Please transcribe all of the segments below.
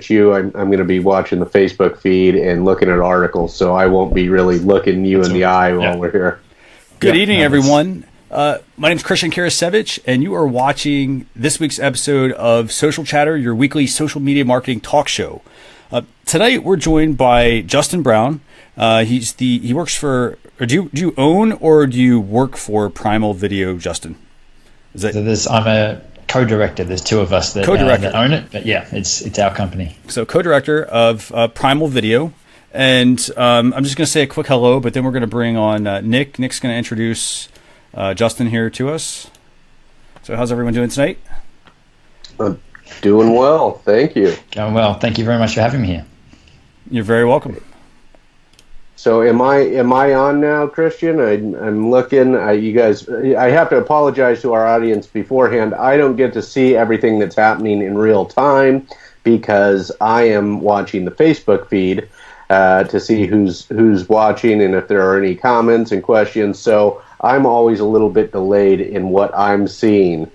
you, I'm going to be watching the Facebook feed and looking at articles, so I won't be really looking you in the eye while we're here. Good evening, everyone. My name is Christian Karasevich, and you are watching this week's episode of Social Chatter, your weekly social media marketing talk show. Tonight, we're joined by Justin Brown. He works for. Or do you own or do you work for Primal Video, Justin? I'm a co-director. There's two of us that own it, but yeah, it's our company. So co-director of Primal Video, and I'm just going to say a quick hello, but then we're going to bring on Nick. Nick's going to introduce Justin here to us. So how's everyone doing tonight? Doing well, thank you. Going well. Thank you very much for having me here. You're very welcome. So am I on now, Christian? I'm looking. You guys, I have to apologize to our audience beforehand. I don't get to see everything that's happening in real time because I am watching the Facebook feed to see who's watching and if there are any comments and questions. So I'm always a little bit delayed in what I'm seeing.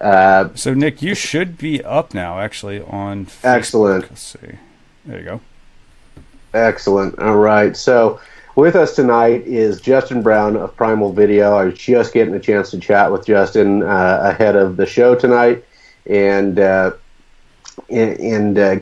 So Nick, you should be up now, actually, on Facebook. Excellent. Let's see. There you go. Excellent. All right. So with us tonight is Justin Brown of Primal Video. I was just getting a chance to chat with Justin ahead of the show tonight and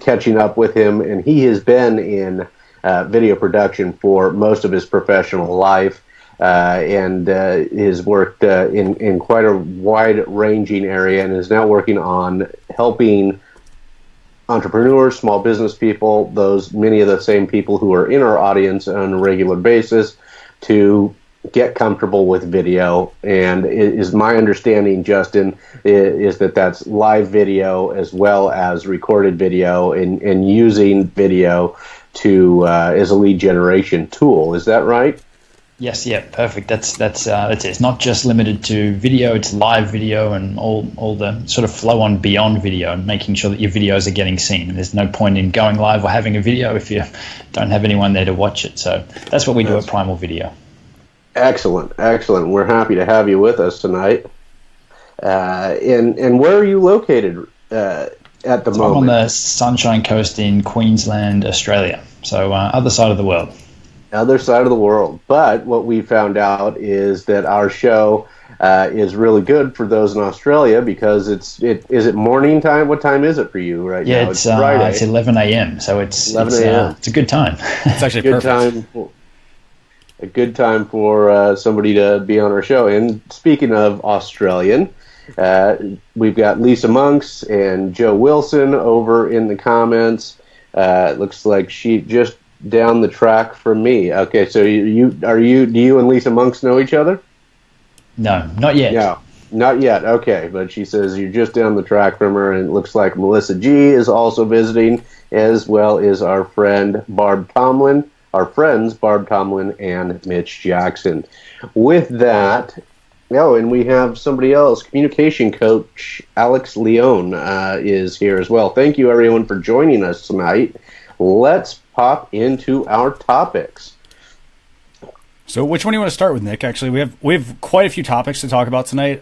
catching up with him. And he has been in video production for most of his professional life and has worked in quite a wide-ranging area and is now working on helping entrepreneurs, small business people, many of the same people who are in our audience on a regular basis, to get comfortable with video. And it is my understanding, Justin, is that that's live video as well as recorded video and using video to as a lead generation tool. Is that right? Yes, yeah, perfect. That's it. It's not just limited to video; it's live video and all the sort of flow on beyond video, and making sure that your videos are getting seen. There's no point in going live or having a video if you don't have anyone there to watch it. So that's what we do at Primal Video. Excellent. We're happy to have you with us tonight. And where are you located at the moment? I'm on the Sunshine Coast in Queensland, Australia. So other side of the world. Other side of the world. But what we found out is that our show is really good for those in Australia because is it morning time? What time is it for you right now? Yeah, it's Friday. It's 11 a.m. So it's 11 a.m. It's a good time. It's actually a good time for somebody to be on our show. And speaking of Australian, we've got Lisa Monks and Joe Wilson over in the comments. It looks like she just down the track from me. Okay, so do you and Lisa Monks know each other? No, not yet. No, not yet. Okay, but she says you're just down the track from her, and it looks like Melissa G is also visiting, as well as our friend Barb Tomlin, our friends Barb Tomlin and Mitch Jackson. With that, and we have somebody else, communication coach Alex Leone is here as well. Thank you, everyone, for joining us tonight. Let's pop into our topics. So which one do you want to start with, Nick? Actually, we have quite a few topics to talk about tonight.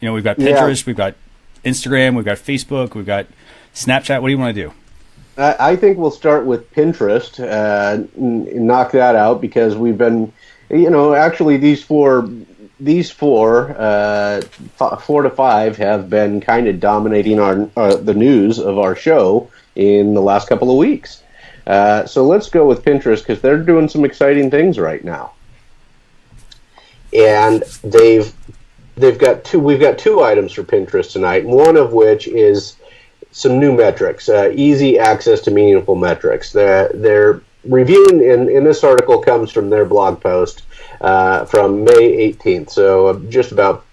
We've got Pinterest, we've got Instagram, we've got Facebook, we've got Snapchat. What do you want to do? I think we'll start with Pinterest, knock that out, because we've been, actually these four, 4 to 5 have been kind of dominating the news of our show in the last couple of weeks. So let's go with Pinterest because they're doing some exciting things right now. And we've got two items for Pinterest tonight, one of which is some new metrics, easy access to meaningful metrics. They're reviewing, and this article comes from their blog post from May 18th, so just about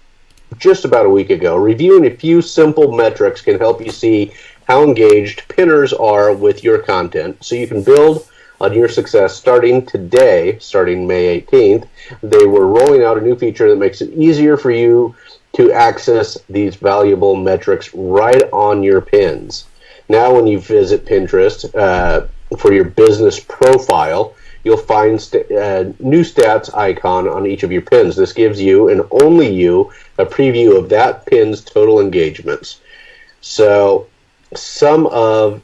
a week ago. Reviewing a few simple metrics can help you see how engaged pinners are with your content, so you can build on your success starting May 18th. They were rolling out a new feature that makes it easier for you to access these valuable metrics right on your pins. Now when you visit Pinterest for your business profile, you'll find new stats icon on each of your pins. This gives you, and only you, a preview of that pin's total engagements. So some of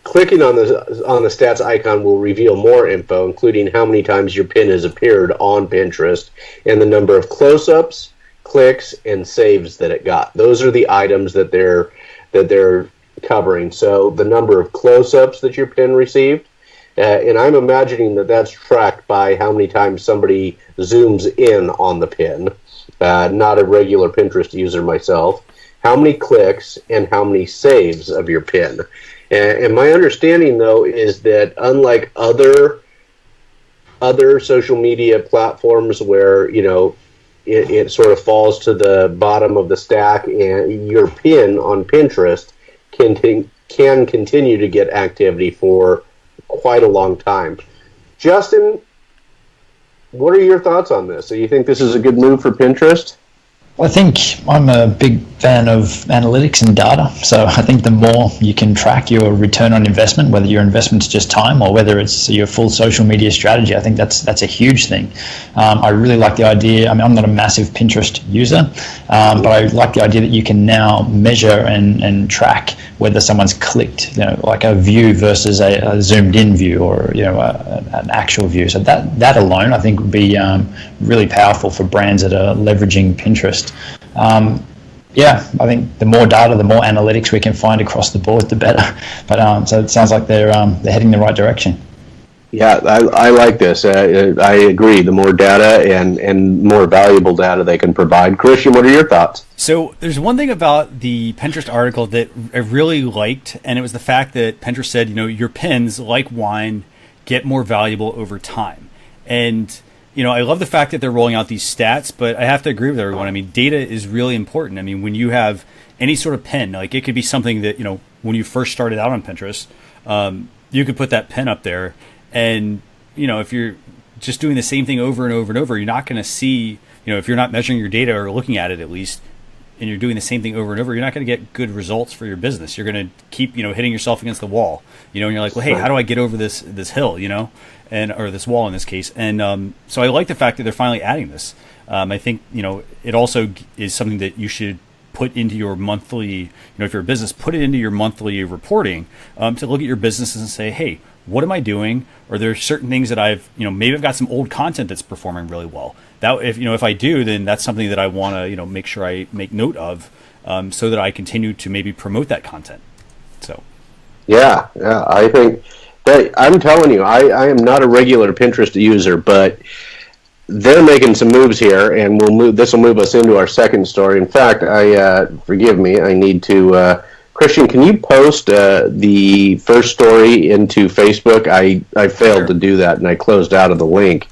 Clicking on the stats icon will reveal more info, including how many times your pin has appeared on Pinterest and the number of close-ups, clicks, and saves that it got. Those are the items that they're covering. So the number of close-ups that your pin received, and I'm imagining that that's tracked by how many times somebody zooms in on the pin. Not a regular Pinterest user myself. How many clicks and how many saves of your pin. And my understanding, though, is that unlike other social media platforms where, it sort of falls to the bottom of the stack, and your pin on Pinterest can continue to get activity for quite a long time. Justin, what are your thoughts on this? So you think this is a good move for Pinterest? Well, I think I'm a big fan of analytics and data. So I think the more you can track your return on investment, whether your investment's just time or whether it's your full social media strategy, I think that's a huge thing. I really like the idea. I mean, I'm not a massive Pinterest user, but I like the idea that you can now measure and track whether someone's clicked, like a view versus a zoomed in view or, an actual view. So that alone, I think, would be really powerful for brands that are leveraging Pinterest. I think the more data, the more analytics we can find across the board, the better. But so it sounds like they're heading the right direction. Yeah, I like this. I agree. The more data and more valuable data they can provide. Christian, what are your thoughts? So there's one thing about the Pinterest article that I really liked, and it was the fact that Pinterest said, your pins, like wine, get more valuable over time. And I love the fact that they're rolling out these stats, but I have to agree with everyone. I mean, data is really important. I mean, when you have any sort of pin, like it could be something that, when you first started out on Pinterest, you could put that pin up there. And, if you're just doing the same thing over and over and over, you're not going to see, if you're not measuring your data or looking at it at least, and you're doing the same thing over and over, you're not going to get good results for your business. You're going to keep, hitting yourself against the wall, and you're like, well, hey, how do I get over this hill, or this wall in this case? And so I like the fact that they're finally adding this. I think, it also is something that you should put into your monthly, if you're a business, put it into your monthly reporting to look at your businesses and say, hey, what am I doing? Or there are certain things that I've, maybe I've got some old content that's performing really well. That if I do, then that's something that I want to, make sure I make note of, so that I continue to maybe promote that content. So, yeah, I think that I'm telling you, I am not a regular Pinterest user, but they're making some moves here, and this will move us into our second story. In fact, forgive me, I need to. Christian, can you post the first story into Facebook? I failed to do that, and I closed out of the link.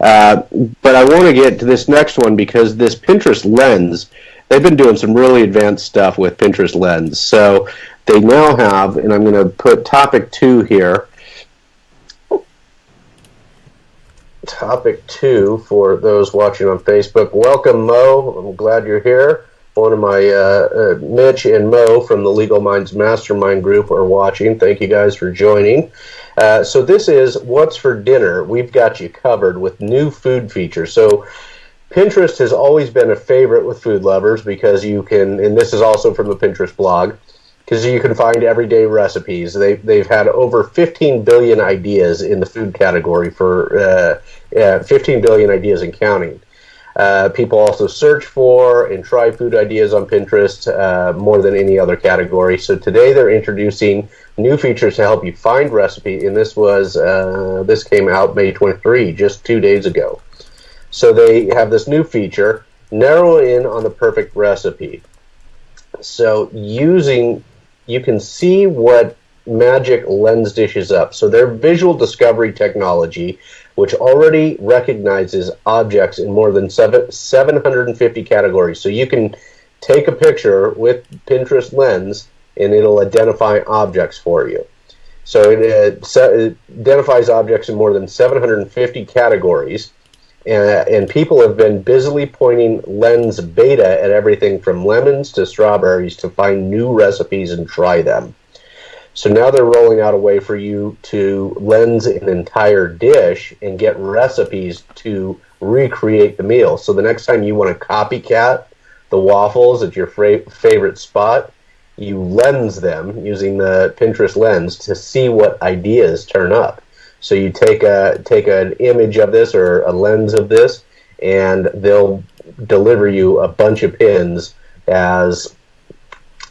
But I want to get to this next one because this Pinterest Lens, they've been doing some really advanced stuff with Pinterest Lens. So they now have, and I'm going to put topic 2 here. Topic 2 for those watching on Facebook. Welcome, Mo. I'm glad you're here. One of my Mitch and Mo from the Legal Minds Mastermind group are watching. Thank you guys for joining. So this is What's for Dinner. We've got you covered with new food features. So Pinterest has always been a favorite with food lovers because you can, and this is also from the Pinterest blog, because you can find everyday recipes. They've had over 15 billion ideas in the food category for 15 billion ideas and counting. People also search for and try food ideas on Pinterest more than any other category. So today they're introducing new features to help you find recipe, and this came out May 23, just 2 days ago. So they have this new feature, narrow in on the perfect recipe. So you can see what magic lens dishes up. So their visual discovery technology, which already recognizes objects in more than 750 categories. So you can take a picture with Pinterest Lens, and it'll identify objects for you. So it identifies objects in more than 750 categories, and people have been busily pointing Lens beta at everything from lemons to strawberries to find new recipes and try them. So now they're rolling out a way for you to lens an entire dish and get recipes to recreate the meal. So the next time you want to copycat the waffles at your favorite spot, you lens them using the Pinterest lens to see what ideas turn up. So you take an image of this or a lens of this, and they'll deliver you a bunch of pins as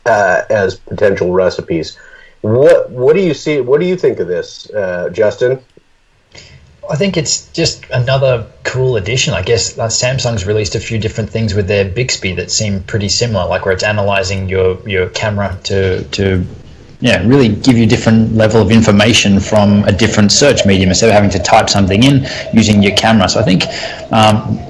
potential recipes. What do you see? What do you think of this, Justin? I think it's just another cool addition. I guess Samsung's released a few different things with their Bigsby that seem pretty similar, like where it's analyzing your camera to really give you different level of information from a different search medium instead of having to type something in using your camera. So I think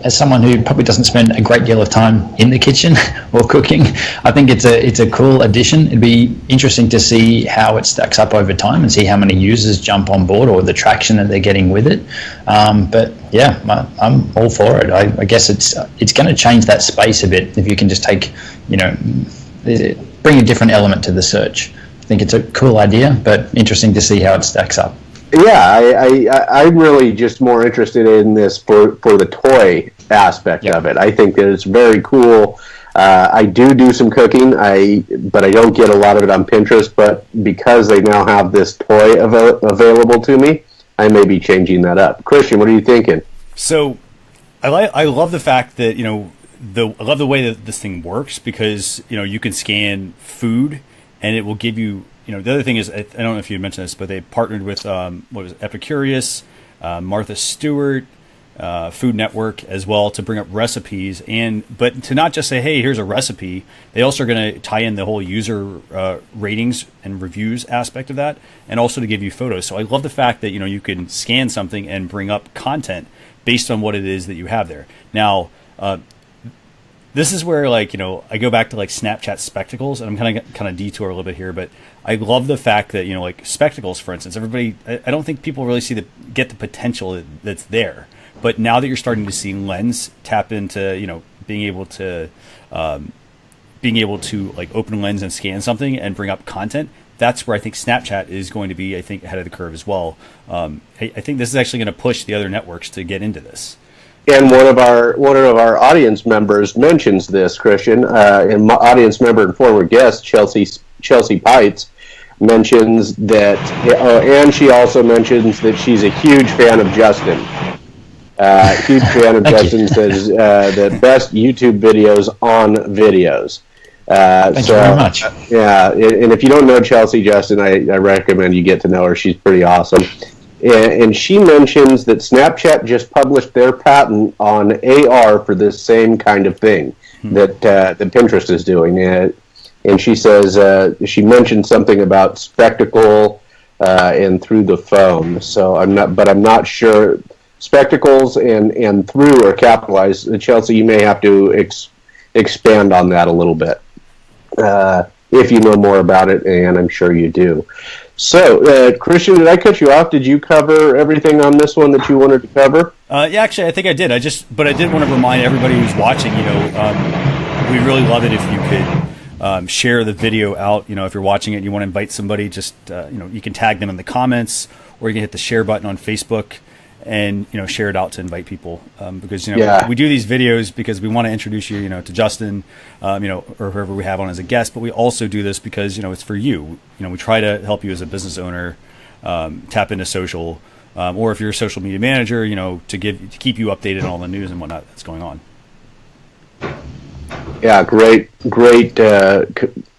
as someone who probably doesn't spend a great deal of time in the kitchen or cooking, I think it's a cool addition. It'd be interesting to see how it stacks up over time and see how many users jump on board or the traction that they're getting with it. But yeah, I'm all for it. I guess it's going to change that space a bit if you can just take, bring a different element to the search. I think it's a cool idea, but interesting to see how it stacks up. Yeah, I'm really just more interested in this for the toy aspect of it. I think that it's very cool. I do some cooking, but I don't get a lot of it on Pinterest. But because they now have this toy available to me, I may be changing that up. Christian, what are you thinking? So, I love the fact that I love the way that this thing works because you can scan food. And it will give you, the other thing is, I don't know if you mentioned this, but they partnered with, Epicurious, Martha Stewart, Food Network as well to bring up recipes. But to not just say, hey, here's a recipe, they also are going to tie in the whole user ratings and reviews aspect of that, and also to give you photos. So I love the fact that, you can scan something and bring up content based on what it is that you have there. Now, this is where, I go back to Snapchat spectacles, and I'm kind of detour a little bit here, but I love the fact that spectacles, for instance, everybody. I don't think people really get the potential that's there. But now that you're starting to see Lens tap into being able to open Lens and scan something and bring up content, that's where I think Snapchat is going to be ahead of the curve as well. I think this is actually going to push the other networks to get into this. And one of our audience members mentions this, Christian, and audience member and former guest Chelsea Pites mentions that, and she also mentions that she's a huge fan of Justin. Huge fan of Justin. Says the best YouTube videos on videos. Thank you very much. Yeah, and if you don't know Chelsea, Justin, I recommend you get to know her. She's pretty awesome. And she mentions that Snapchat just published their patent on AR for this same kind of thing that Pinterest is doing. And she says she mentioned something about spectacle and through the phone. So I'm not sure. Spectacles and through are capitalized. Chelsea, you may have to expand on that a little bit if you know more about it, and I'm sure you do. So, Christian, did I cut you off? Did you cover everything on this one that you wanted to cover? Yeah, actually, I think I did. But I did want to remind everybody who's watching, we really love it if you could share the video out. If you're watching it and you want to invite somebody, just, you can tag them in the comments, or you can hit the share button on Facebook and, share it out to invite people. Because, we do these videos because we want to introduce you, to Justin, or whoever we have on as a guest. But we also do this because, it's for you. We try to help you as a business owner tap into social, or if you're a social media manager, to keep you updated on all the news and whatnot that's going on. Yeah, great.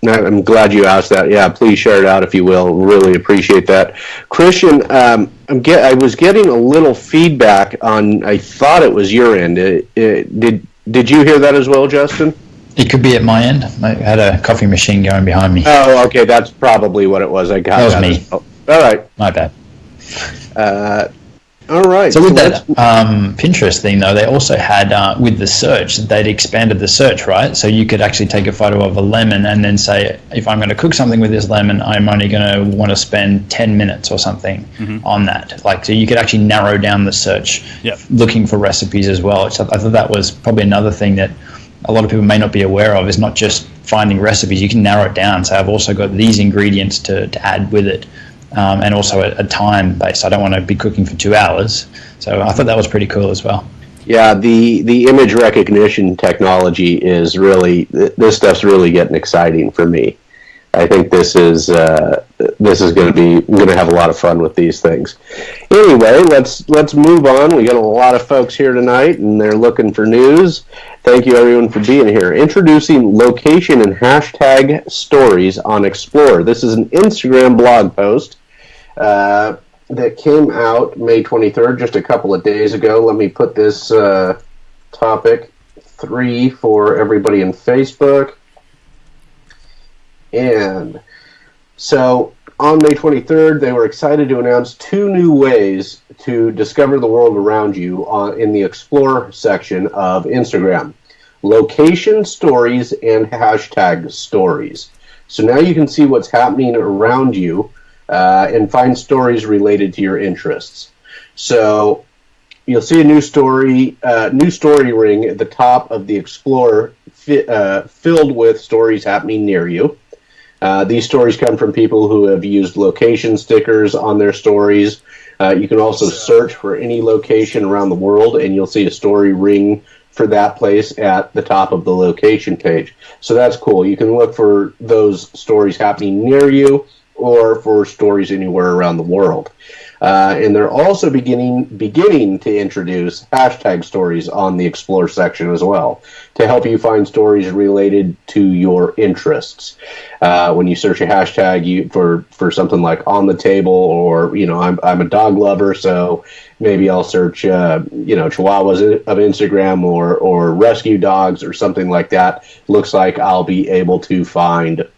I'm glad you asked that. Yeah, please share it out if you will. Really appreciate that. Christian, I was getting a little feedback on. I thought it was your end. Did you hear that as well, Justin? It could be at my end. I had a coffee machine going behind me. Oh, okay. That's probably what it was. I got that. Was me. All right. My bad. All right. So with that Pinterest thing, though, they also had, with the search, they'd expanded the search, right? So you could actually take a photo of a lemon and then say, if I'm going to cook something with this lemon, I'm only going to want to spend 10 minutes or something on that. So you could actually narrow down the search, looking for recipes as well. Which I thought that was probably another thing that a lot of people may not be aware of, is not just finding recipes. You can narrow it down. So I've also got these ingredients to add with it. And also a time based. I don't want to be cooking for 2 hours. So I thought that was pretty cool as well. Yeah, the image recognition technology is really, this stuff's really getting exciting for me. I think this is going to have a lot of fun with these things. Anyway, let's move on. We got a lot of folks here tonight, and they're looking for news. Thank you, everyone, for being here. Introducing location and hashtag stories on Explorer. This is an Instagram blog post that came out May 23rd, just a couple of days ago. Let me put this topic 3 for everybody in Facebook. And so on May 23rd, they were excited to announce 2 new ways to discover the world around you in the Explore section of Instagram. Location stories and hashtag stories. So now you can see what's happening around you and find stories related to your interests. So you'll see a new story ring at the top of the Explorer filled with stories happening near you. These stories come from people who have used location stickers on their stories. You can also search for any location around the world, and you'll see a story ring for that place at the top of the location page. So that's cool. You can look for those stories happening near you or for stories anywhere around the world. And they're also beginning to introduce hashtag stories on the Explore section as well to help you find stories related to your interests. When you search a hashtag for something like on the table, or I'm a dog lover, so maybe I'll search Chihuahuas of Instagram or rescue dogs or something like that. Looks like I'll be able to find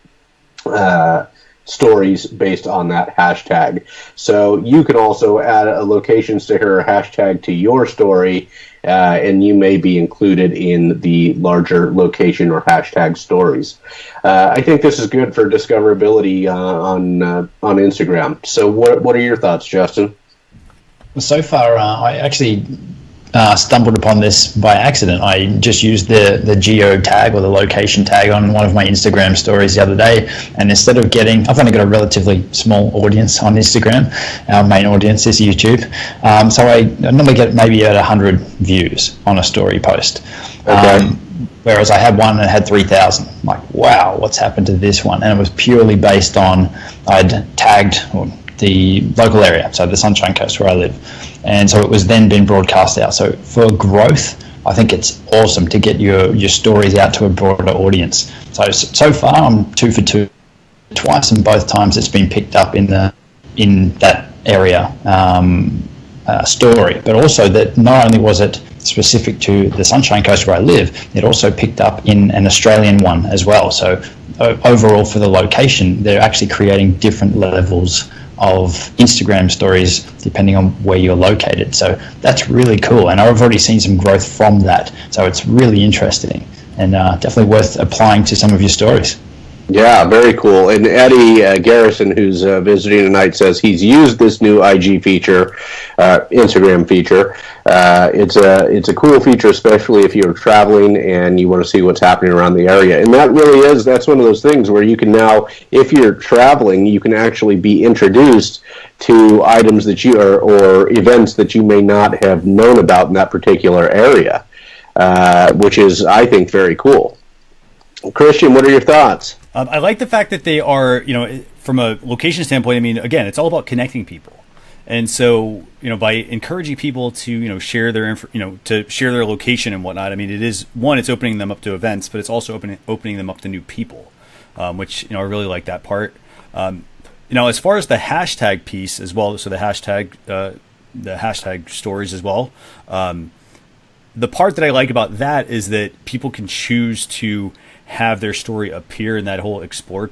stories based on that hashtag. So you can also add a location sticker or hashtag to your story, and you may be included in the larger location or hashtag stories. I think this is good for discoverability on Instagram. So what are your thoughts, Justin? So far, I actually stumbled upon this by accident. I just used the geo tag or the location tag on one of my Instagram stories the other day, and instead of I've only got a relatively small audience on Instagram. Our main audience is YouTube, so I normally get maybe at 100 views on a story post. Okay. Whereas I had one that had 3,000. I'm like, wow, what's happened to this one? And it was purely based on I'd tagged the local area, so the Sunshine Coast where I live. And so it was then been broadcast out. So for growth, I think it's awesome to get your stories out to a broader audience. So far, I'm 2 for 2 twice, and both times it's been picked up in that area story. But also that not only was it specific to the Sunshine Coast where I live, it also picked up in an Australian one as well. So overall for the location, they're actually creating different levels of Instagram stories depending on where you're located. So that's really cool, and I've already seen some growth from that. So it's really interesting and definitely worth applying to some of your stories. Yeah, very cool. And Eddie Garrison, who's visiting tonight, says he's used this new IG feature, Instagram feature. It's a cool feature, especially if you're traveling and you want to see what's happening around the area. And that's one of those things where you can now, if you're traveling, you can actually be introduced to items that or events that you may not have known about in that particular area, which is, I think, very cool. Christian, what are your thoughts? I like the fact that they are, from a location standpoint, I mean, again, it's all about connecting people. And so, by encouraging people to, share their, to share their location and whatnot, I mean, it's opening them up to events, but it's also opening them up to new people, which, I really like that part. As far as the hashtag piece as well, so the hashtag stories as well, the part that I like about that is that people can choose to have their story appear in that whole explore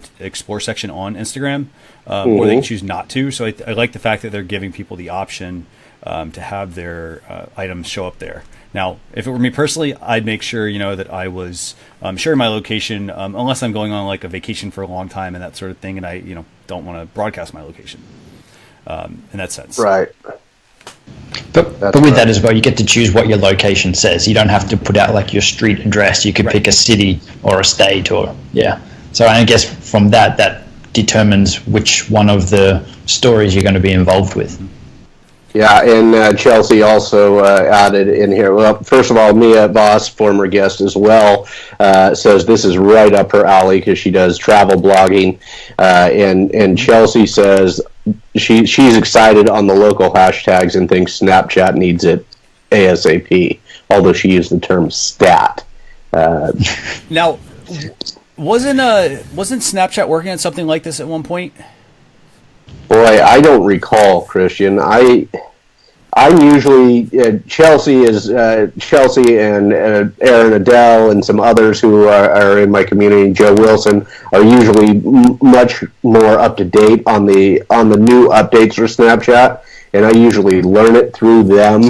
section on Instagram, or they can choose not to. So I like the fact that they're giving people the option to have their items show up there. Now, if it were me personally, I'd make sure that I was sharing my location, unless I'm going on like a vacation for a long time and that sort of thing, and I don't want to broadcast my location in that sense. Right. But with that as well, you get to choose what your location says. You don't have to put out like your street address. You could pick a city or a state So I guess from that determines which one of the stories you're going to be involved with. Yeah, and Chelsea also added in here. Well, first of all, Mia Voss, former guest as well, says this is right up her alley because she does travel blogging. And Chelsea says she's excited on the local hashtags and thinks Snapchat needs it ASAP, although she used the term stat. Now, wasn't Snapchat working on something like this at one point? Boy, I don't recall, Christian. I'm usually Chelsea and Aaron Adele and some others who are in my community. Joe Wilson are usually much more up to date on the new updates for Snapchat, and I usually learn it through them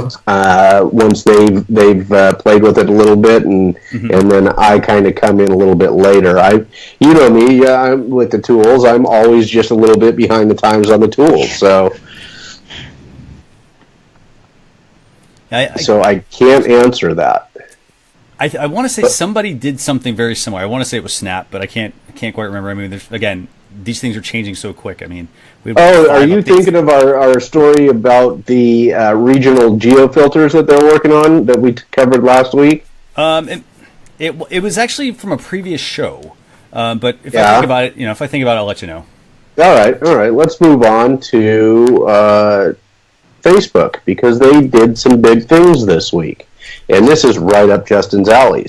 once they've played with it a little bit, and then I kind of come in a little bit later. You know me, I'm with the tools. I'm always just a little bit behind the times on the tools, so I can't answer that. I want to say somebody did something very similar. I want to say it was Snap, but I can't quite remember. I mean, again, these things are changing so quick. I mean, are you thinking of our story about the regional geofilters that they're working on that we covered last week? It was actually from a previous show, but if I think about it, I'll let you know. All right. Let's move on to Facebook, because they did some big things this week, and this is right up Justin's alley.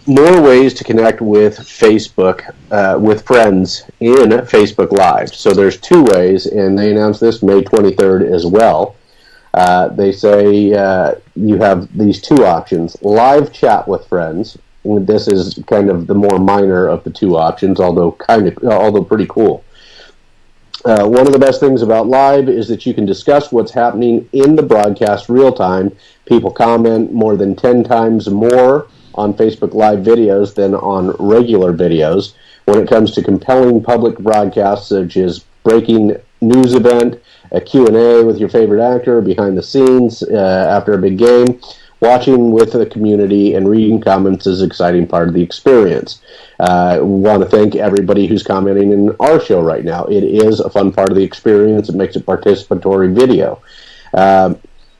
More ways to connect with Facebook, with friends in Facebook Live. So there's 2 ways, and they announced this May 23rd as well. They say you have these 2 options: live chat with friends. This is kind of the more minor of the 2 options, although pretty cool. One of the best things about live is that you can discuss what's happening in the broadcast real time. People comment more than 10 times more on Facebook Live videos than on regular videos. When it comes to compelling public broadcasts such as breaking news event, a Q&A with your favorite actor, behind the scenes after a big game, watching with the community and reading comments is an exciting part of the experience. I want to thank everybody who's commenting in our show right now. It is a fun part of the experience. It makes it participatory video.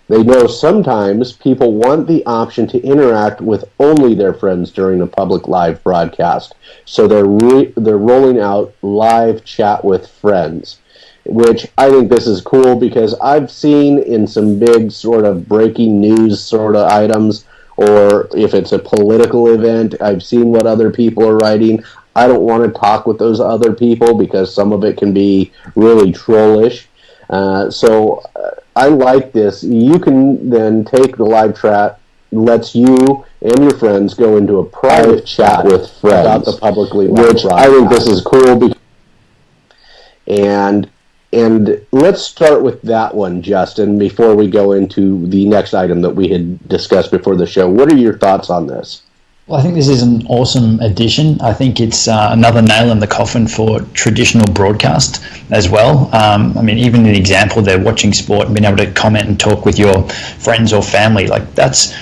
They know sometimes people want the option to interact with only their friends during a public live broadcast. So they're rolling out live chat with friends, which I think this is cool because I've seen in some big sort of breaking news sort of items, or if it's a political event, I've seen what other people are writing. I don't want to talk with those other people because some of it can be really trollish. So I like this. You can then take the live chat, lets you and your friends go into a private chat with friends about the publicly live which I think this is cool. And let's start with that one, Justin, before we go into the next item that we had discussed before the show. What are your thoughts on this? Well, I think this is an awesome addition. I think it's another nail in the coffin for traditional broadcast as well. I mean, even an example, they're watching sport and being able to comment and talk with your friends or family. Like, that's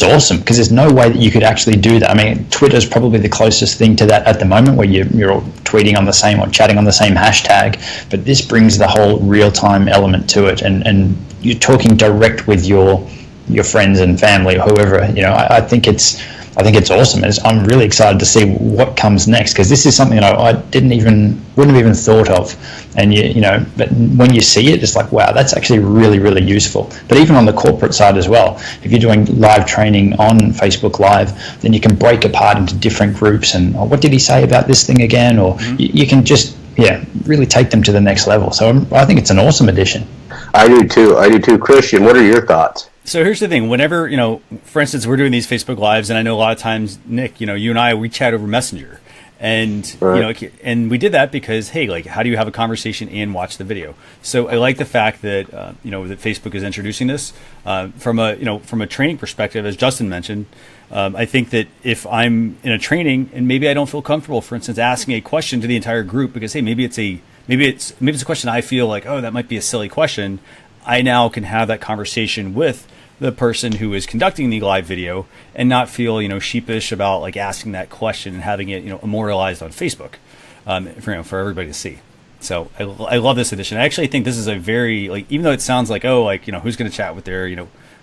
awesome, because there's no way that you could actually do that. I mean, Twitter's probably the closest thing to that at the moment, where you're all tweeting on the same or chatting on the same hashtag. But this brings the whole real-time element to it, and you're talking direct with your friends and family or whoever. I think it's awesome. I'm really excited to see what comes next, because this is something that I wouldn't have even thought of. And but when you see it, it's like, wow, that's actually really, really useful. But even on the corporate side as well, if you're doing live training on Facebook Live, then you can break apart into different groups and, what did he say about this thing again? Or you can just really take them to the next level. So I think it's an awesome addition. I do too. Christian, what are your thoughts? So here's the thing. Whenever, for instance, we're doing these Facebook Lives, and I know a lot of times, Nick, you and I, we chat over Messenger. And, right. And we did that because, hey, like, how do you have a conversation and watch the video? So I like the fact that, that Facebook is introducing this from a training perspective, as Justin mentioned. I think that if I'm in a training and maybe I don't feel comfortable, for instance, asking a question to the entire group because, hey, maybe it's a question I feel like, oh, that might be a silly question. I now can have that conversation with the person who is conducting the live video and not feel, sheepish about like asking that question and having it, immortalized on Facebook, for everybody to see. So I love this edition. I actually think this is a very, like, even though it sounds like, oh, like, who's going to chat with their,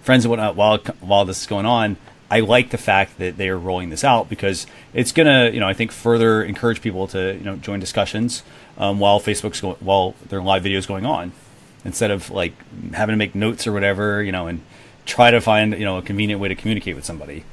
friends and whatnot while this is going on, I like the fact that they are rolling this out, because it's going to, I think, further encourage people to, join discussions while while their live video is going on, instead of like having to make notes or whatever, and try to find, a convenient way to communicate with somebody.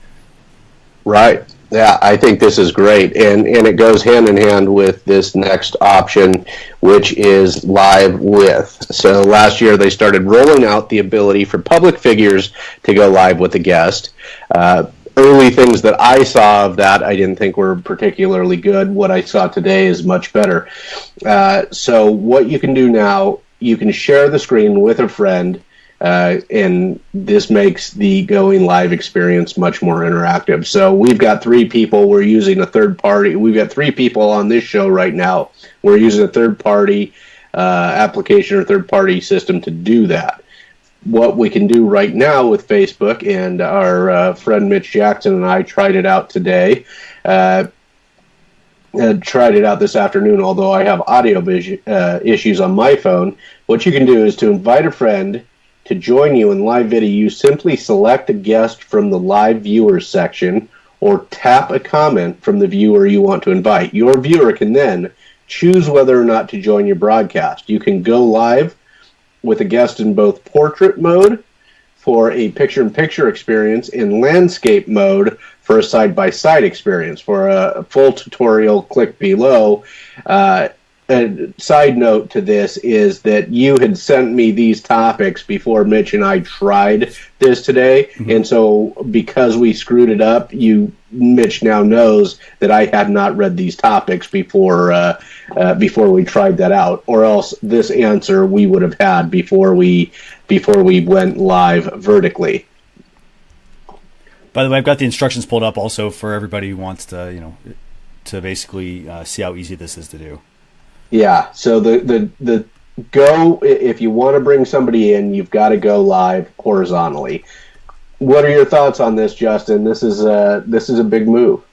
Right. Yeah, I think this is great, and it goes hand in hand with this next option, which is live with. So last year they started rolling out the ability for public figures to go live with a guest. Early things that I saw of that I didn't think were particularly good. What I saw today is much better. So what you can do now, you can share the screen with a friend, and this makes the going live experience much more interactive. So we've got 3 people. We're using a third party. We've got 3 people on this show right now. We're using a third party application or third party system to do that. What we can do right now with Facebook, and our friend Mitch Jackson and I tried it out today. Tried it out this afternoon, although I have audio issues on my phone. What you can do is to invite a friend to join you in live video. You simply select a guest from the live viewers section, or tap a comment from the viewer you want to invite. Your viewer can then choose whether or not to join your broadcast. You can go live with a guest in both portrait mode for a picture-in-picture experience, and landscape mode for a side-by-side experience. For a full tutorial, click below. A side note to this is that you had sent me these topics before Mitch and I tried this today, and so because we screwed it up, Mitch now knows that I had not read these topics before we tried that out, or else this answer we would have had before we went live vertically. By the way, I've got the instructions pulled up also for everybody who wants to, to basically see how easy this is to do. Yeah, so the go, if you want to bring somebody in, you've got to go live horizontally. What are your thoughts on this, Justin? This is a big move.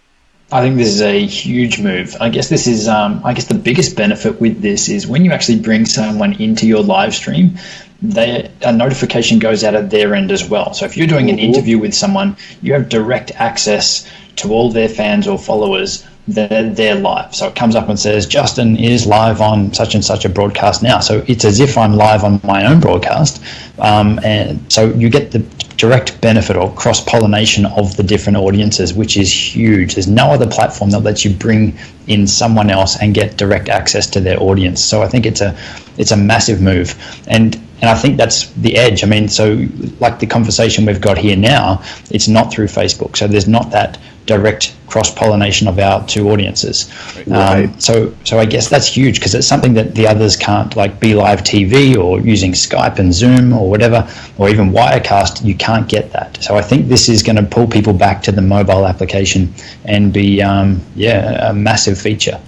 I think this is a huge move. I guess this is, the biggest benefit with this is when you actually bring someone into your live stream, a notification goes out at their end as well. So if you're doing an interview with someone, you have direct access to all their fans or followers. They're live. So it comes up and says, Justin is live on such and such a broadcast now. So it's as if I'm live on my own broadcast. And so you get the direct benefit or cross-pollination of the different audiences, which is huge. There's no other platform that lets you bring in someone else and get direct access to their audience. So I think it's a massive move. And I think that's the edge. I mean, so like the conversation we've got here now, it's not through Facebook. So there's not that direct cross-pollination of our 2 audiences. Right. So I guess that's huge, because it's something that the others can't, like Be Live TV or using Skype and Zoom or whatever, or even Wirecast. You can't get that. So I think this is going to pull people back to the mobile application and be, a massive feature.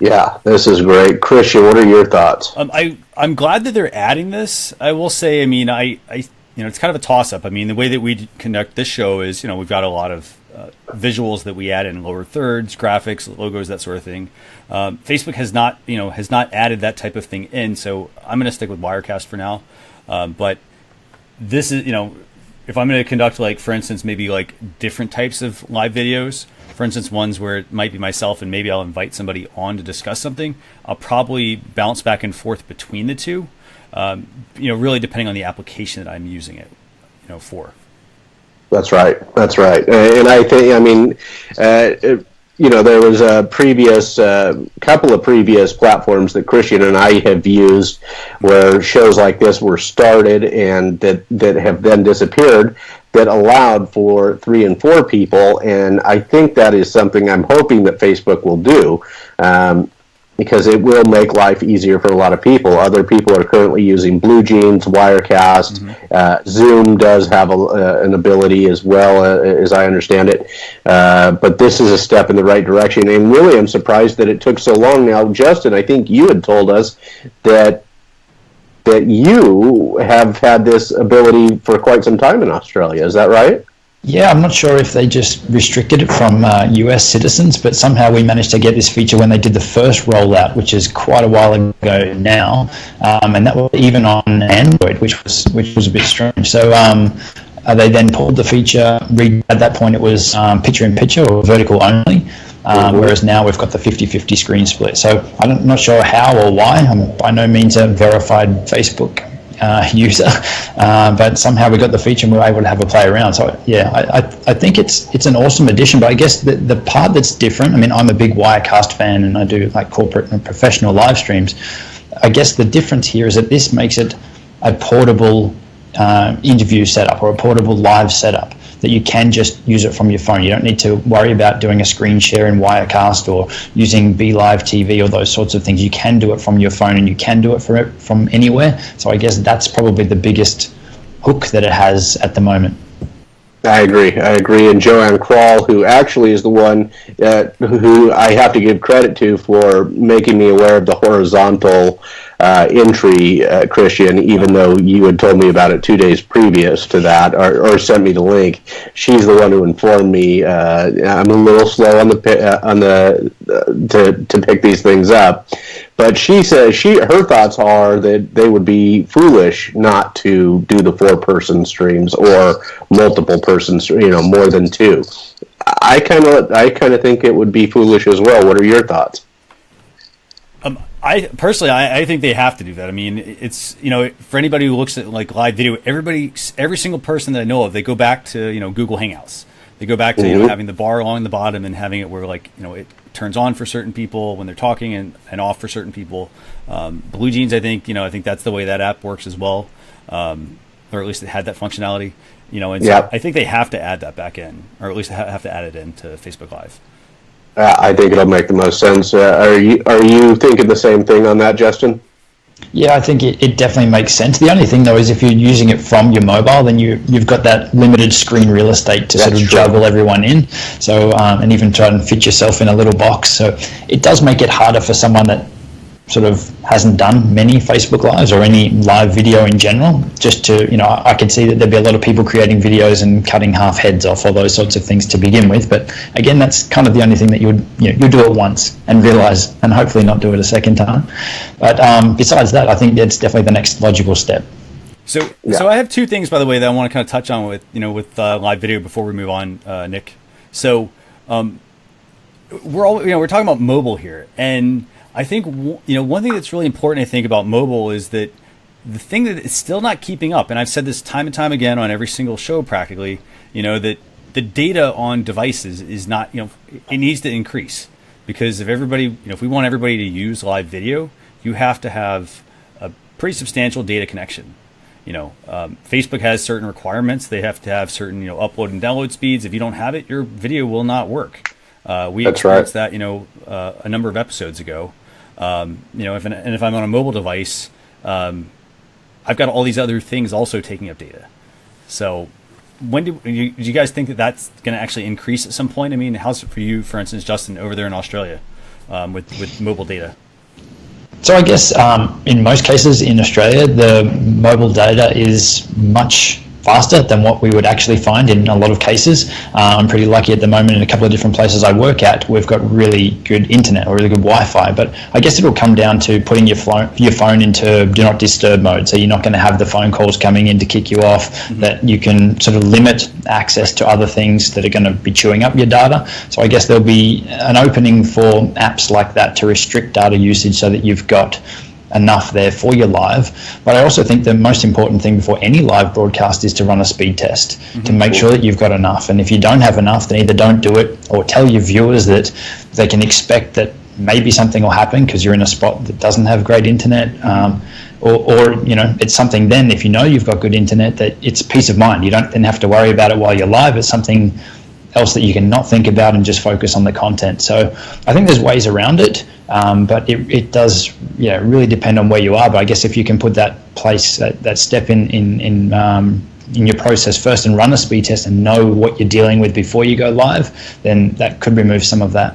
Yeah, this is great. Christian, what are your thoughts? I'm glad that they're adding this. I will say, I mean, I it's kind of a toss-up. I mean, the way that we conduct this show is, we've got a lot of visuals that we add in lower thirds, graphics, logos, that sort of thing. Facebook has not added that type of thing in, so I'm going to stick with Wirecast for now. But this is, if I'm going to conduct, like, for instance, maybe like different types of live videos, for instance, ones where it might be myself and maybe I'll invite somebody on to discuss something, I'll probably bounce back and forth between the two, really depending on the application that I'm using it, for. That's right. And I think, there was a previous couple of previous platforms that Christian and I have used where shows like this were started and that have then disappeared, that allowed for 3 and 4 people, and I think that is something I'm hoping that Facebook will do, because it will make life easier for a lot of people. Other people are currently using Blue Jeans, Wirecast. Zoom does have an ability as well, as I understand it. But this is a step in the right direction. And really, I'm surprised that it took so long now. Justin, I think you had told us that you have had this ability for quite some time in Australia. Is that right? Yeah, I'm not sure if they just restricted it from US citizens, but somehow we managed to get this feature when they did the first rollout, which is quite a while ago now, and that was even on Android, which was a bit strange. So they then pulled the feature. At that point, it was picture-in-picture or vertical only, whereas now we've got the 50-50 screen split. So I'm not sure how or why. I'm by no means a verified Facebook user, but somehow we got the feature and we were able to have a play around. So yeah, I think it's an awesome addition, but I guess the part that's different, I mean, I'm a big Wirecast fan and I do like corporate and professional live streams. I guess the difference here is that this makes it a portable interview setup or a portable live setup that you can just use it from your phone. You don't need to worry about doing a screen share in Wirecast or using BeLive TV or those sorts of things. You can do it from your phone and you can do it from anywhere. So I guess that's probably the biggest hook that it has at the moment. I agree. And Joanne Kroll, who actually is the one who I have to give credit to for making me aware of the horizontal entry, Christian, even though you had told me about it 2 days previous to that, or sent me the link. She's the one who informed me. I'm a little slow on to pick these things up, but she says her thoughts are that they would be foolish not to do the 4-person streams or multiple persons, more than 2. I kind of think it would be foolish as well. What are your thoughts? I think they have to do that. I mean, it's, for anybody who looks at like live video, every single person that I know of, they go back to, Google Hangouts. They go back to, having the bar along the bottom and having it where it turns on for certain people when they're talking and off for certain people. Blue Jeans, I think that's the way that app works as well. Or at least it had that functionality, so I think they have to add that back in, or at least have to add it into Facebook Live. I think it'll make the most sense. Are you thinking the same thing on that, Justin? Yeah, I think it definitely makes sense. The only thing, though, is if you're using it from your mobile, then you've got that limited screen real estate to sort of juggle everyone in. So, and even try and fit yourself in a little box. So it does make it harder for someone that sort of hasn't done many Facebook Lives or any live video in general, just to, I could see that there'd be a lot of people creating videos and cutting half heads off, all those sorts of things to begin with. But again, that's kind of the only thing that you do it once and realize, and hopefully not do it a second time. But besides that, I think that's definitely the next logical step. So I have 2 things, by the way, that I want to kind of touch on with live video before we move on, Nick. So we're talking about mobile here, and I think one thing that's really important, I think, about mobile is that the thing that is still not keeping up, and I've said this time and time again on every single show practically, that the data on devices is not, it needs to increase, because if we want everybody to use live video, you have to have a pretty substantial data connection. Facebook has certain requirements. They have to have certain, upload and download speeds. If you don't have it, your video will not work. We experienced that, a number of episodes ago. If I'm on a mobile device, I've got all these other things also taking up data. So when do you guys think that that's going to actually increase at some point? I mean, how's it for you, for instance, Justin, over there in Australia, with mobile data? So I guess in most cases in Australia, the mobile data is much faster than what we would actually find in a lot of cases. I'm pretty lucky at the moment in a couple of different places I work at. We've got really good internet or really good Wi-Fi, but I guess it'll come down to putting your phone into do not disturb mode, so you're not going to have the phone calls coming in to kick you off, that you can sort of limit access to other things that are going to be chewing up your data. So I guess there'll be an opening for apps like that to restrict data usage so that you've got enough there for your live. But I also think the most important thing before any live broadcast is to run a speed test to make sure that you've got enough. And if you don't have enough, then either don't do it or tell your viewers that they can expect that maybe something will happen because you're in a spot that doesn't have great internet, or it's something then, if you've got good internet, that it's peace of mind. You don't then have to worry about it while you're live. It's something else that you can not think about and just focus on the content. So I think there's ways around it, but it does really depend on where you are. But I guess if you can put that step in your process first and run a speed test and know what you're dealing with before you go live, then that could remove some of that.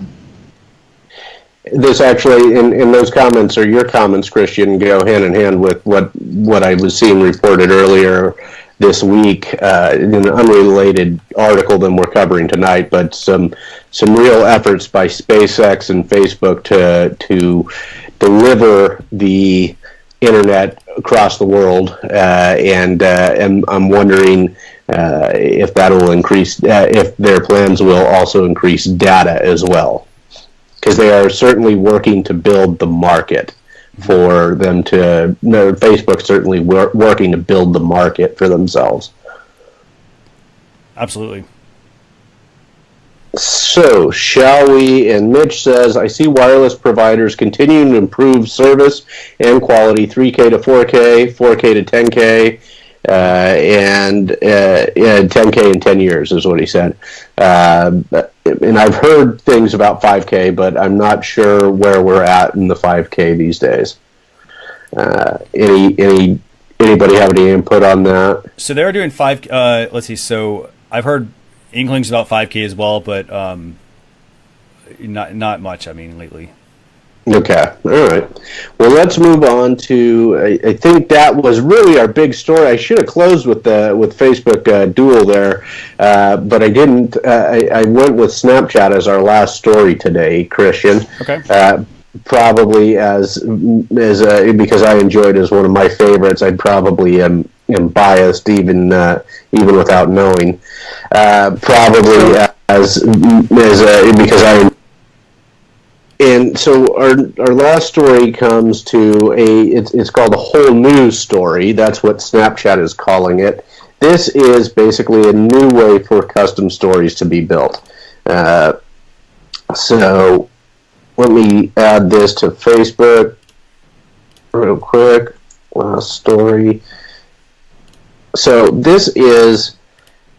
This actually, in those comments, or your comments, Christian, go hand in hand with what I was seeing reported earlier this week in an unrelated article than we're covering tonight, but some real efforts by SpaceX and Facebook to deliver the internet across the world, and I'm wondering if that will increase, if their plans will also increase data as well, because they are certainly working to build the market for them to. No, Facebook's certainly working to build the market for themselves. Absolutely. So, shall we? And Mitch says, I see wireless providers continuing to improve service and quality, 3K to 4K, 4K to 10K, and 10K in 10 years is what he said. And I've heard things about 5K, but I'm not sure where we're at in the 5K these days. Anybody have any input on that? So they're doing 5. Let's see. So I've heard inklings about 5K as well, but not much. I mean, lately. Okay, all right. Well, let's move on to. I think that was really our big story. I should have closed with Facebook Duel there, but I didn't. I went with Snapchat as our last story today, Christian. Okay. Probably as because I enjoyed it as one of my favorites. I probably am biased even without knowing. Probably as because I. And so our last story comes to it's called a whole news story. That's what Snapchat is calling it. This is basically a new way for custom stories to be built. So let me add this to Facebook real quick. Last story. So this is.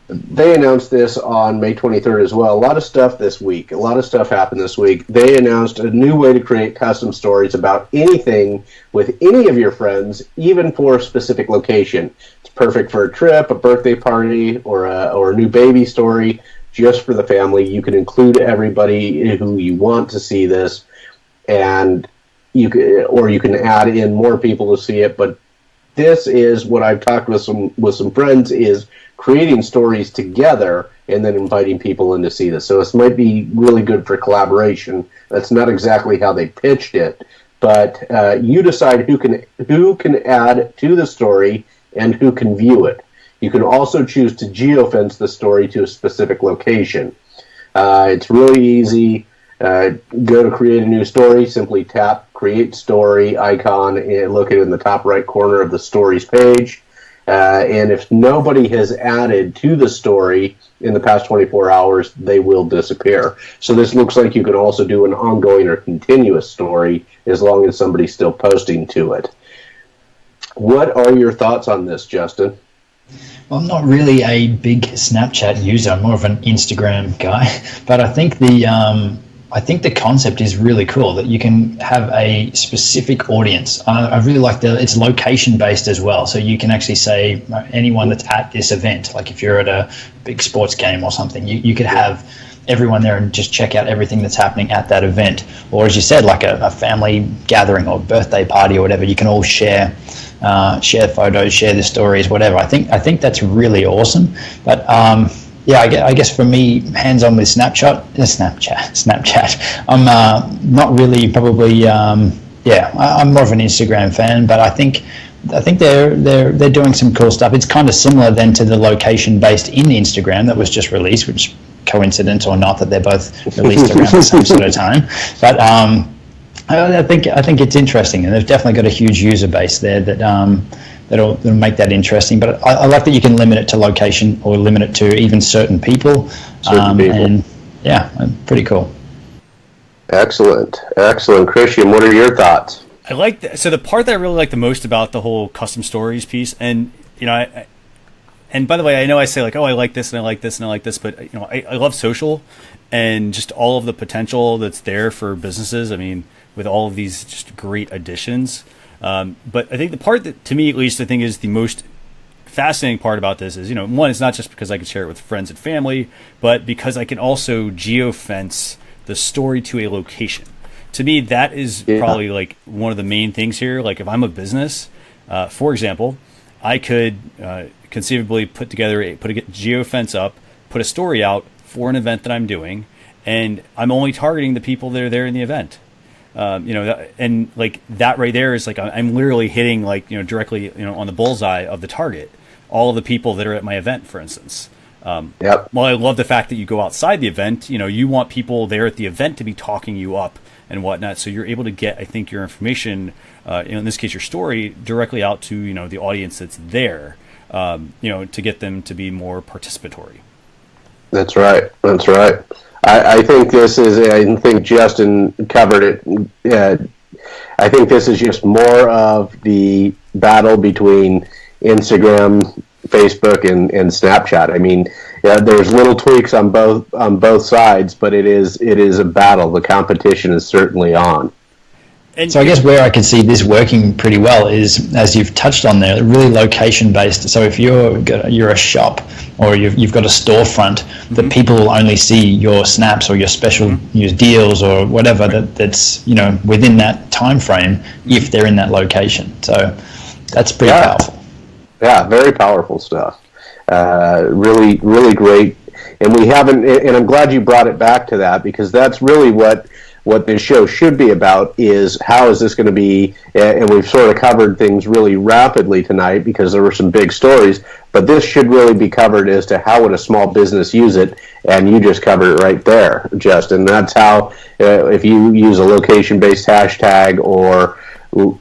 They announced this on May 23rd as well. A lot of stuff this week. A lot of stuff happened this week. They announced a new way to create custom stories about anything with any of your friends, even for a specific location. It's perfect for a trip, a birthday party, or a new baby story, just for the family. You can include everybody who you want to see this, and you can add in more people to see it. But this is what I've talked with some friends is creating stories together and then inviting people in to see this. So this might be really good for collaboration. That's not exactly how they pitched it, but you decide who can add to the story and who can view it. You can also choose to geofence the story to a specific location. It's really easy. Go to create a new story, simply tap create story icon and look at it in the top right corner of the stories page. And if nobody has added to the story in the past 24 hours, they will disappear. So this looks like you can also do an ongoing or continuous story as long as somebody's still posting to it. What are your thoughts on this, Justin? Well, I'm not really a big Snapchat user. I'm more of an Instagram guy. But I think the concept is really cool that you can have a specific audience. I really like it's location based as well. So you can actually say anyone that's at this event, like if you're at a big sports game or something, you could have everyone there and just check out everything that's happening at that event. Or as you said, like a family gathering or birthday party or whatever, you can all share photos, share the stories, whatever. I think that's really awesome. But yeah, I guess for me, hands-on with Snapchat. I'm not really probably. I'm more of an Instagram fan, but I think they're doing some cool stuff. It's kind of similar then to the location-based in Instagram that was just released, which coincidence or not that they're both released around the same sort of time. But I think it's interesting, and they've definitely got a huge user base there that'll make that interesting. But I like that you can limit it to location or limit it to even certain people. And yeah, pretty cool. Excellent. Christian, what are your thoughts? I like that. So the part that I really like the most about the whole custom stories piece, and and by the way, I know I say like, oh, I like this and I like this and I like this, but I love social and just all of the potential that's there for businesses. I mean, with all of these just great additions. But I think the part that, to me at least, I think is the most fascinating part about this is, one, it's not just because I can share it with friends and family, but because I can also geofence the story to a location. To me, that is probably like one of the main things here. Like if I'm a business, for example, I could conceivably put a geofence up, put a story out for an event that I'm doing, and I'm only targeting the people that are there in the event. And like that right there is like I'm literally hitting like directly on the bullseye of the target, all of the people that are at my event, for instance. Yep. Well, I love the fact that you go outside the event. You want people there at the event to be talking you up and whatnot, so you're able to get, I think, your information, in this case, your story, directly out to the audience that's there, to get them to be more participatory. That's right. I think this is. I think Justin covered it. I think this is just more of the battle between Instagram, Facebook, and Snapchat. I mean, there's little tweaks on both sides, but it is a battle. The competition is certainly on. And so I guess where I could see this working pretty well is, as you've touched on there, really location based. So if you're a shop or you've got a storefront, that people will only see your snaps or your special news deals or whatever that's within that time frame if they're in that location. So that's pretty powerful. Yeah, very powerful stuff. Really, really great. And we haven't. And I'm glad you brought it back to that, because that's really what this show should be about, is how is this going to be, and we've sort of covered things really rapidly tonight because there were some big stories, but this should really be covered as to how would a small business use it, and you just covered it right there, Justin. That's how, if you use a location-based hashtag or you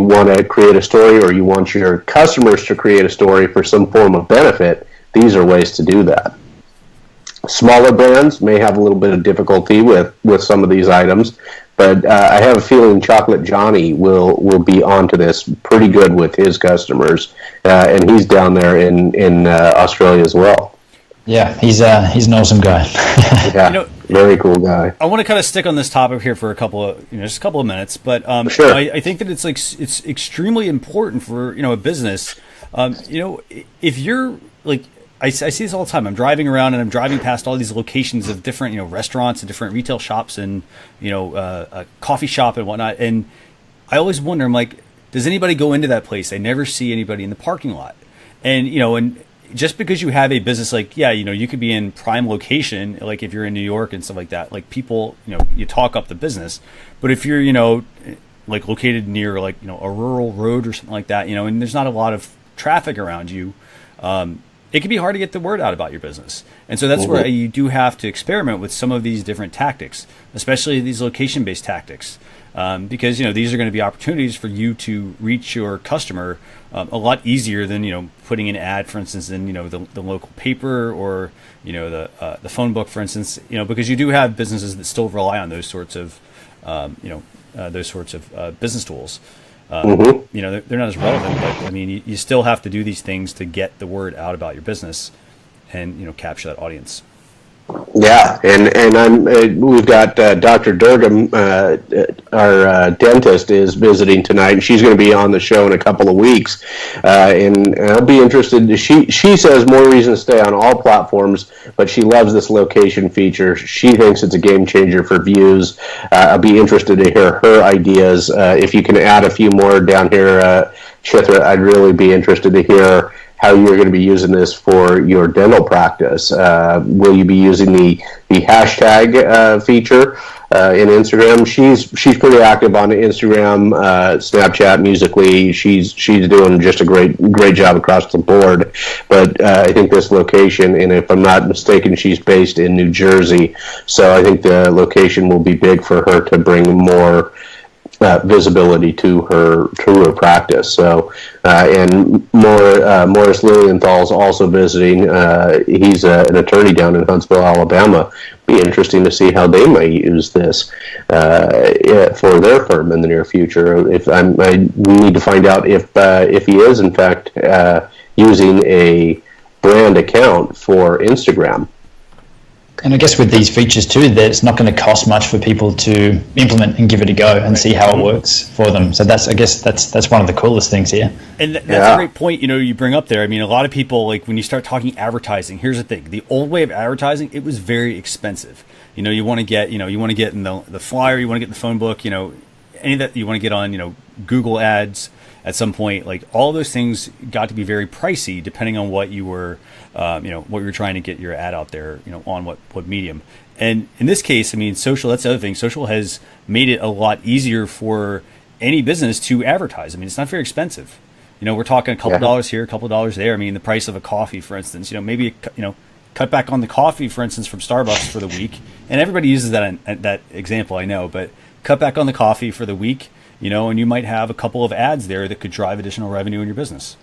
want to create a story, or you want your customers to create a story for some form of benefit, these are ways to do that. Smaller brands may have a little bit of difficulty with some of these items, but I have a feeling Chocolate Johnny will be onto this pretty good with his customers, and he's down there in Australia as well. Yeah, he's an awesome guy. Yeah, very cool guy. I want to kind of stick on this topic here for just a couple of minutes, but sure. I think that it's extremely important for a business. If you're like, I see this all the time. I'm driving around and I'm driving past all these locations of different restaurants and different retail shops and a coffee shop and whatnot, and I always wonder, I'm like, does anybody go into that place? I never see anybody in the parking lot, and just because you have a business, like, you could be in prime location, like if you're in New York and stuff like that, like people, you talk up the business. But if you're, like located near like, a rural road or something like that, and there's not a lot of traffic around you, it can be hard to get the word out about your business. And so that's where you do have to experiment with some of these different tactics, especially these location-based tactics. Because these are going to be opportunities for you to reach your customer a lot easier than putting an ad, for instance, in the local paper or the phone book, for instance. Because you do have businesses that still rely on those sorts of business tools. They're not as relevant, but I mean, you still have to do these things to get the word out about your business and capture that audience. Yeah, and we've got Dr. Durgam, our dentist, is visiting tonight, and she's going to be on the show in a couple of weeks, and I'll be interested. She says more reason to stay on all platforms, but she loves this location feature. She thinks it's a game changer for views. I'll be interested to hear her ideas. If you can add a few more down here, Chitra, I'd really be interested to hear how you're going to be using this for your dental practice. Will you be using the hashtag feature in Instagram? She's pretty active on Instagram, Snapchat, Musical.ly. She's doing just a great job across the board. But I think this location, and if I'm not mistaken, she's based in New Jersey, so I think the location will be big for her to bring more visibility to her practice. So, and Morris Lilienthal's also visiting. He's an attorney down in Huntsville, Alabama. Be interesting to see how they might use this for their firm in the near future. I need to find out if he is in fact using a brand account for Instagram. And I guess with these features too, that it's not going to cost much for people to implement and give it a go and see how it works for them. So that's one of the coolest things here. And that's a great point, you bring up there. I mean, a lot of people, like when you start talking advertising, here's the thing: the old way of advertising, it was very expensive. You want to get in the flyer, you want to get in the phone book, any that you want to get on, Google ads at some point, like all those things got to be very pricey depending on what you were, what you were trying to get your ad out there, on what medium. And in this case, I mean, social, that's the other thing. Social has made it a lot easier for any business to advertise. I mean, it's not very expensive. We're talking a couple dollars here, a couple dollars there. I mean, the price of a coffee, for instance, maybe, cut back on the coffee, for instance, from Starbucks for the week. And everybody uses that example, I know, but cut back on the coffee for the week, and you might have a couple of ads there that could drive additional revenue in your business.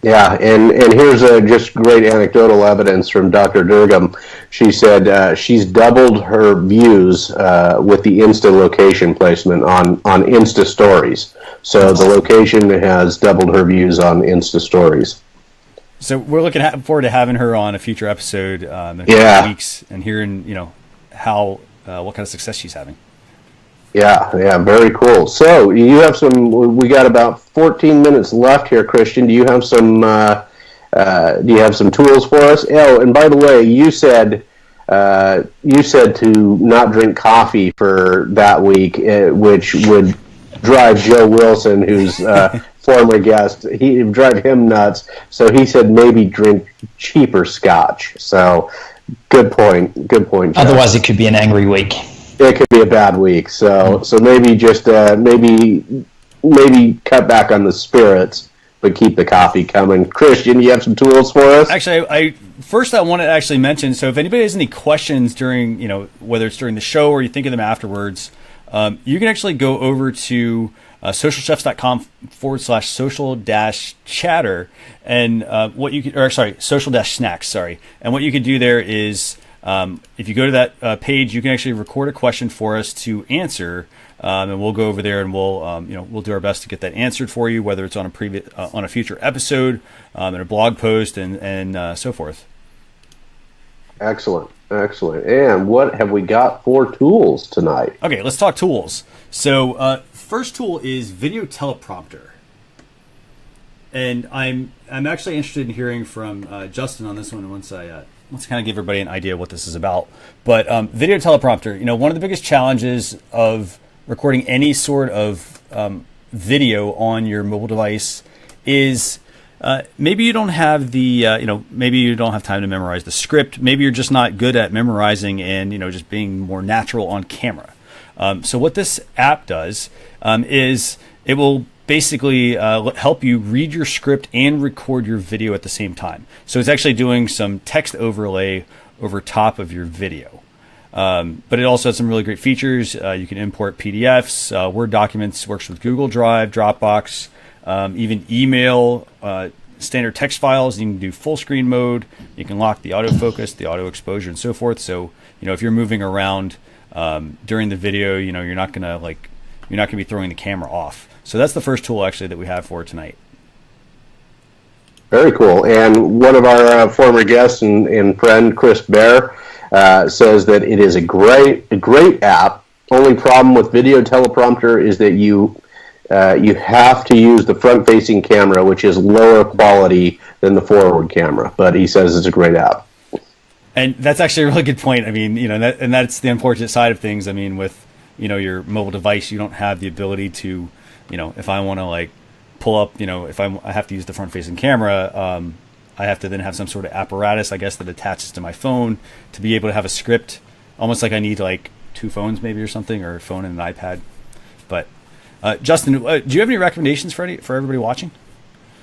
Yeah, and here's just great anecdotal evidence from Dr. Durgam. She said she's doubled her views with the Insta location placement on Insta Stories. So the location has doubled her views on Insta Stories. So we're looking forward to having her on a future episode in a few weeks and hearing, how what kind of success she's having. Yeah, very cool. So you have we got about 14 minutes left here, Christian. Do you have some tools for us? Oh, and by the way, you said to not drink coffee for that week, which would drive Joe Wilson, who's former guest, he drive him nuts. So he said maybe drink cheaper scotch. So good point. Joe. Otherwise, it could be an angry week. It could be a bad week, so maybe just maybe cut back on the spirits, but keep the coffee coming. Christian, you have some tools for us? Actually, I want to actually mention. So if anybody has any questions during, whether it's during the show or you think of them afterwards, you can actually go over to socialchefs.com/social-chatter, and social-snacks. And what you can do there is, if you go to that page, you can actually record a question for us to answer, and we'll go over there and we'll do our best to get that answered for you, whether it's on a future episode, in a blog post, and so forth. Excellent. And what have we got for tools tonight? Okay, let's talk tools. So first tool is Video Teleprompter, and I'm actually interested in hearing from Justin on this one once let's kind of give everybody an idea of what this is about. But Video Teleprompter, one of the biggest challenges of recording any sort of video on your mobile device is maybe you don't have maybe you don't have time to memorize the script. Maybe you're just not good at memorizing and, just being more natural on camera. So what this app does is it will basically help you read your script and record your video at the same time. So it's actually doing some text overlay over top of your video. But it also has some really great features. You can import PDFs, Word documents, works with Google Drive, Dropbox, even email, standard text files. You can do full screen mode. You can lock the autofocus, the auto exposure, and so forth. So, if you're moving around during the video, you're not gonna be throwing the camera off. So that's the first tool actually that we have for tonight. Very cool. And one of our former guests and friend, Chris Bear, says that it is a great app. Only problem with Video Teleprompter is that you have to use the front-facing camera, which is lower quality than the forward camera. But he says it's a great app. And that's actually a really good point. I mean, that's the unfortunate side of things. I mean, with your mobile device, you don't have the ability to, if I want to pull up, if I have to use the front-facing camera, I have to then have some sort of apparatus, I guess, that attaches to my phone to be able to have a script, almost like I need two phones maybe or something, or a phone and an iPad. But Justin, do you have any recommendations for everybody watching?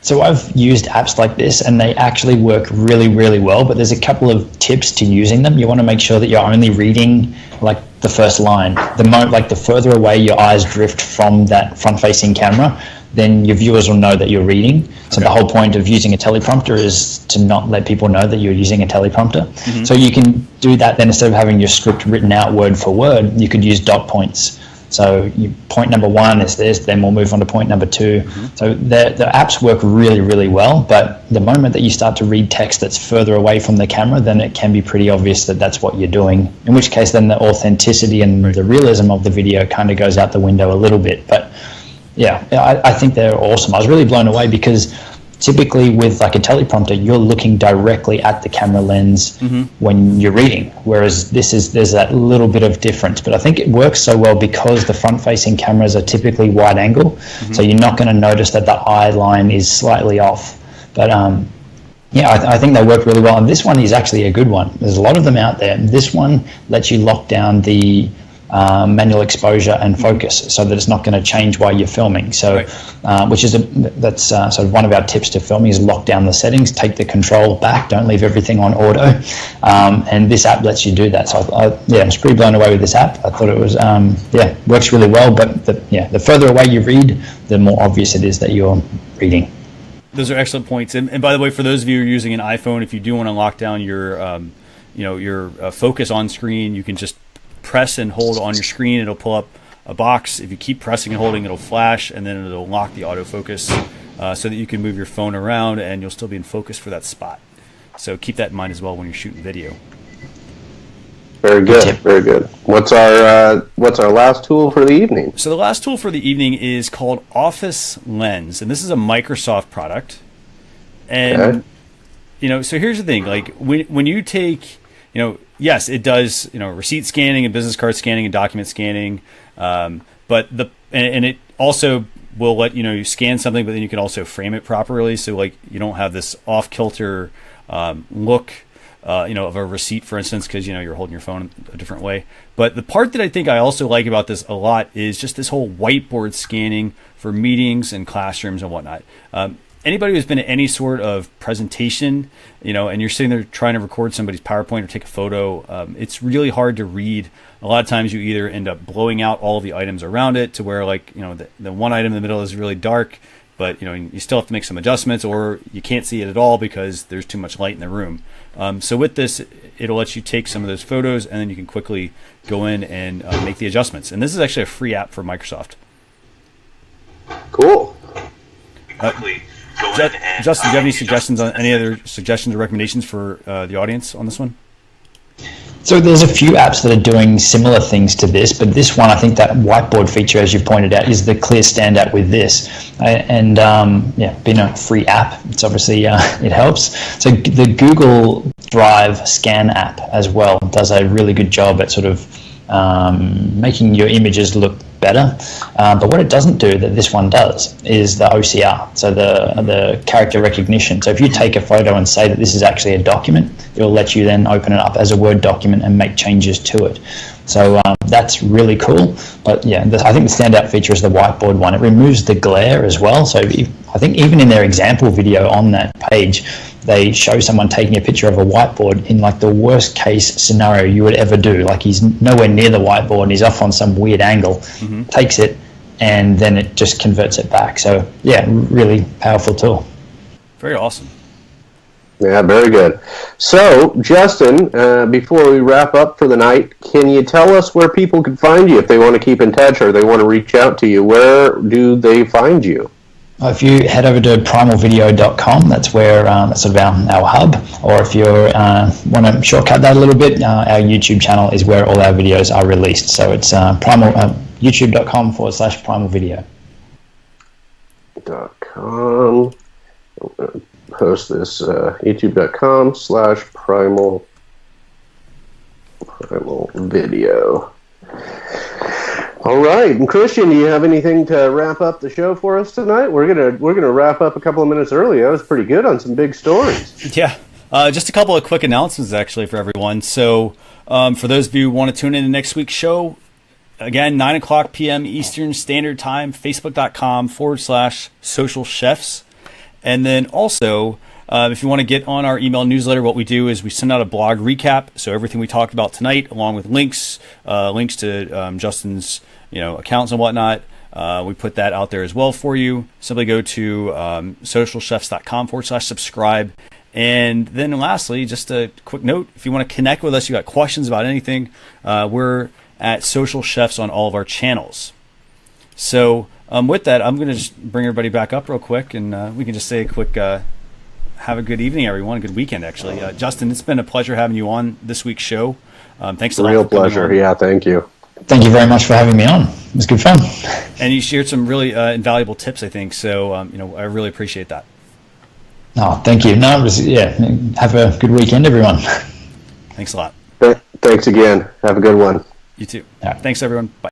So I've used apps like this, and they actually work really, really well. But there's a couple of tips to using them. You want to make sure that you're only reading the first line. The further away your eyes drift from that front-facing camera, then your viewers will know that you're reading. So The whole point of using a teleprompter is to not let people know that you're using a teleprompter. Mm-hmm. So you can do that. Then instead of having your script written out word for word, you could use dot points. So point number 1 is this, then we'll move on to point number 2. Mm-hmm. So the apps work really, really well, but the moment that you start to read text that's further away from the camera, then it can be pretty obvious that that's what you're doing, in which case then the authenticity and the realism of the video kind of goes out the window a little bit. But yeah, I think they're awesome. I was really blown away because typically with like a teleprompter, you're looking directly at the camera lens when you're reading, whereas there's that little bit of difference. But I think it works so well because the front-facing cameras are typically wide angle, so you're not going to notice that the eye line is slightly off. But I think they work really well, and this one is actually a good one. There's a lot of them out there. This one lets you lock down the manual exposure and focus so that it's not going to change while you're filming. So, that's sort of one of our tips to filming is lock down the settings, take the control back, don't leave everything on auto. And this app lets you do that. So I was pretty blown away with this app. I thought it was, works really well. But the further away you read, the more obvious it is that you're reading. Those are excellent points. And by the way, for those of you who are using an iPhone, if you do want to lock down your, your focus on screen, you can just press and hold on your screen. It'll pull up a box. If you keep pressing and holding, it'll flash, and then it'll lock the autofocus so that you can move your phone around and you'll still be in focus for that spot. So keep that in mind as well when you're shooting video. Very good, very good. What's our last tool for the evening? So the last tool for the evening is called Office Lens, and this is a Microsoft product. And so here's the thing: like when you take, yes, it does, receipt scanning and business card scanning and document scanning, but it also will let you scan something, but then you can also frame it properly, so like you don't have this off kilter look. Of a receipt, for instance, because you're holding your phone a different way. But the part that I think I also like about this a lot is just this whole whiteboard scanning for meetings and classrooms and whatnot. Anybody who's been at any sort of presentation, and you're sitting there trying to record somebody's PowerPoint or take a photo, it's really hard to read. A lot of times you either end up blowing out all of the items around it to where the one item in the middle is really dark, but you still have to make some adjustments, or you can't see it at all because there's too much light in the room. So with this, it'll let you take some of those photos, and then you can quickly go in and make the adjustments. And this is actually a free app for Microsoft. Cool. Justin, do you have any suggestions on any other suggestions or recommendations for the audience on this one? So there's a few apps that are doing similar things to this, but this one, I think that whiteboard feature, as you pointed out, is the clear standout with this. Being a free app, it's obviously it helps. So the Google Drive Scan app as well does a really good job at sort of making your images look better. But what it doesn't do that this one does is the OCR, so the character recognition. So if you take a photo and say that this is actually a document, it'll let you then open it up as a Word document and make changes to it. So that's really cool. But I think the standout feature is the whiteboard one. It removes the glare as well. So I think even in their example video on that page, they show someone taking a picture of a whiteboard in like the worst case scenario you would ever do. Like he's nowhere near the whiteboard and he's off on some weird angle, takes it, and then it just converts it back. So really powerful tool. Very awesome. Yeah, very good. So, Justin, before we wrap up for the night, can you tell us where people can find you if they want to keep in touch or they want to reach out to you? Where do they find you? If you head over to primalvideo.com, that's where that's sort of our hub. Or if you want to shortcut that a little bit, our YouTube channel is where all our videos are released. So it's youtube.com/primalvideo. .com. Post this youtube.com/primal video. All right, and Christian, do you have anything to wrap up the show for us tonight? We're gonna wrap up a couple of minutes early. That was pretty good on some big stories. Yeah, just a couple of quick announcements actually for everyone. So for those of you who want to tune in to next week's show, again, 9:00 p.m. Eastern Standard Time, facebook.com/social chefs. And then also, if you want to get on our email newsletter, what we do is we send out a blog recap. So everything we talked about tonight, along with links to Justin's accounts and whatnot, we put that out there as well for you. Simply go to socialchefs.com/subscribe. And then lastly, just a quick note, if you want to connect with us, you got questions about anything, we're at Social Chefs on all of our channels. So with that, I'm going to just bring everybody back up real quick, and we can just say a quick have a good evening, everyone. A good weekend, actually. Justin, it's been a pleasure having you on this week's show. Thanks a lot. Real pleasure. Yeah, thank you. Thank you very much for having me on. It was good fun. And you shared some really invaluable tips, I think. So, I really appreciate that. Oh, thank you. No, it was, have a good weekend, everyone. Thanks a lot. Thanks again. Have a good one. You too. Yeah. Thanks, everyone. Bye.